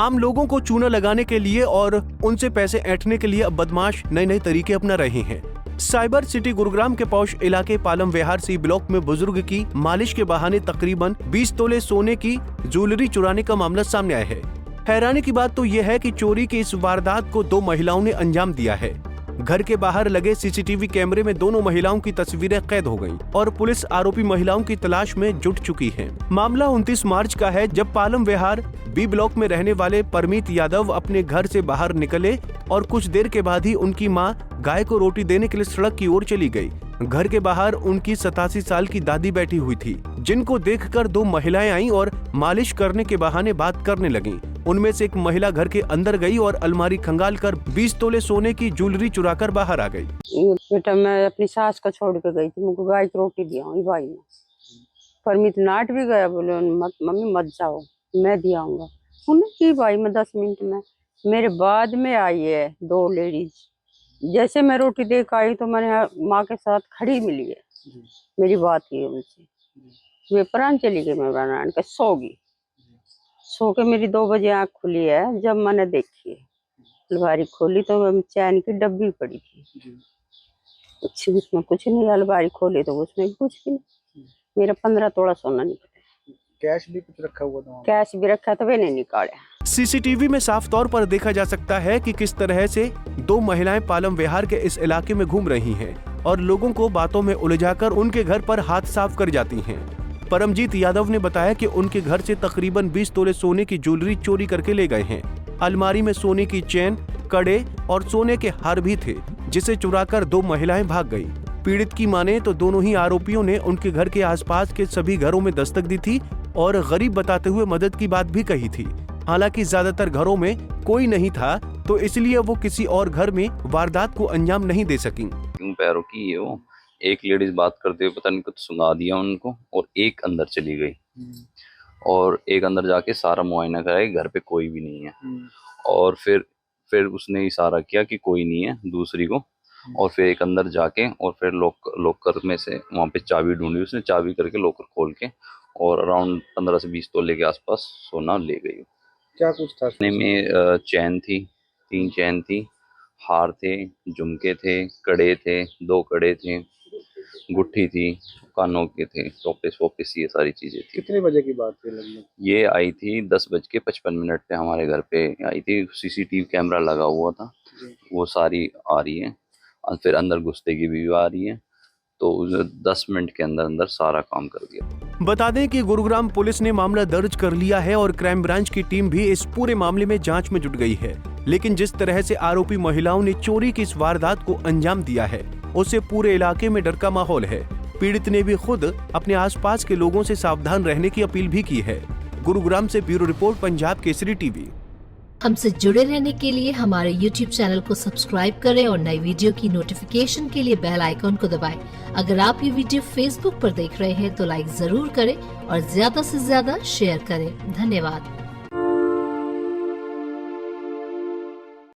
आम लोगों को चूना लगाने के लिए और उनसे पैसे ऐंठने के लिए अब बदमाश नए नए तरीके अपना रहे हैं। साइबर सिटी गुरुग्राम के पौष इलाके पालम विहार सी ब्लॉक में बुजुर्ग की मालिश के बहाने तकरीबन 20 तोले सोने की ज्वेलरी चुराने का मामला सामने आया है। हैरानी की बात तो यह है कि चोरी की इस वारदात को 2 महिलाओं ने अंजाम दिया है। घर के बाहर लगे सीसीटीवी कैमरे में दोनों महिलाओं की तस्वीरें कैद हो गईं और पुलिस आरोपी महिलाओं की तलाश में जुट चुकी है। मामला 29 मार्च का है, जब पालम विहार बी ब्लॉक में रहने वाले परमीत यादव अपने घर से बाहर निकले और कुछ देर के बाद ही उनकी मां गाय को रोटी देने के लिए सड़क की ओर चली गई। घर के बाहर उनकी 87 साल की दादी बैठी हुई थी, जिनको देखकर 2 महिलाएं आईं और मालिश करने के बहाने बात करने लगीं। उनमें से एक महिला घर के अंदर गई और अलमारी खंगालकर 20 तोले सोने की ज्वेलरी चुराकर बाहर आ गई। बेटा मैं अपनी सास को छोड़ के गई थी, मुझको गाय की रोटी दिया हूँ भाई ने। परमित नाट भी गया, बोले मम्मी मत जाओ, मैं दिया आऊंगा। उन्हें की भाई में 10 मिनट में मेरे बाद में आई है 2 लेडीज। जैसे मैं रोटी दे के आई तो मैंने माँ के साथ खड़ी मिली है, मेरी बात की उनसे। वे प्राण चली गई, मैं बनाने के सो के मेरी 2 बजे आँख खुली है। जब मैंने देखी अलमारी खोली तो चैन की डब्बी पड़ी थी, उसमें कुछ नहीं। अलमारी खोली तो उसमें कुछ भी नहीं। मेरा 15 तोला सोना निकला। कैश भी कुछ रखा हुआ था? कैश भी रखा था, वे नहीं निकाला। सीसीटीवी में साफ तौर पर देखा जा सकता है कि किस तरह से 2 महिलाएं पालम विहार के इस इलाके में घूम रही हैं और लोगों को बातों में उलझाकर उनके घर पर हाथ साफ कर जाती हैं। परमजीत यादव ने बताया कि उनके घर से तकरीबन 20 तोले सोने की ज्वेलरी चोरी करके ले गए हैं। अलमारी में सोने की चेन, कड़े और सोने के हार भी थे, जिसे चुराकर 2 महिलाएं भाग गईं। पीड़ित की माने तो दोनों ही आरोपियों ने उनके घर के आसपास के सभी घरों में दस्तक दी थी और गरीब बताते हुए मदद की बात भी कही थी। हालांकि ज्यादातर घरों में कोई नहीं था, तो इसलिए वो किसी और घर में वारदात को अंजाम नहीं दे सकी। क्यों पैरों की है वो। एक लेडीज बात करते हुए पता नहीं कुछ सुना दिया उनको और एक अंदर चली गई और एक अंदर जाके सारा मुआयना कराया, घर पे कोई भी नहीं है। और फिर उसने इशारा किया कि कोई नहीं है दूसरी को, और फिर एक अंदर जाके और फिर लॉकर में से वहाँ पे चाबी ढूंढी उसने, चाबी करके लॉकर खोल के और अराउंड 15 से 20 तोले के आसपास सोना ले गई। क्या कुछ था? में चैन थी, 3 चैन थी, हार थे, झुमके थे, कड़े थे, 2 कड़े थे, गुट्ठी थी, कानों के थे, शोपीस ये सारी चीजें थी। कितने बजे की बात है लगभग? ये आई थी 10:55 पे हमारे घर पे आई थी। सीसीटीवी कैमरा लगा हुआ था, वो सारी आ रही है और फिर अंदर घुसते की भी आ रही है। तो 10 मिनट के अंदर अंदर सारा काम कर दिया। बता दें कि गुरुग्राम पुलिस ने मामला दर्ज कर लिया है और क्राइम ब्रांच की टीम भी इस पूरे मामले में जांच में जुट गई है। लेकिन जिस तरह से आरोपी महिलाओं ने चोरी की इस वारदात को अंजाम दिया है, उससे पूरे इलाके में डर का माहौल है। पीड़ित ने भी खुद अपने आसपास के लोगों से सावधान रहने की अपील भी की है। गुरुग्राम से bureau report, Punjab Kesari TV. हमसे जुड़े रहने के लिए हमारे YouTube चैनल को सब्सक्राइब करें और नई वीडियो की नोटिफिकेशन के लिए बेल आइकॉन को दबाएं। अगर आप ये वीडियो Facebook पर देख रहे हैं तो लाइक जरूर करें और ज्यादा से ज्यादा शेयर करें। धन्यवाद।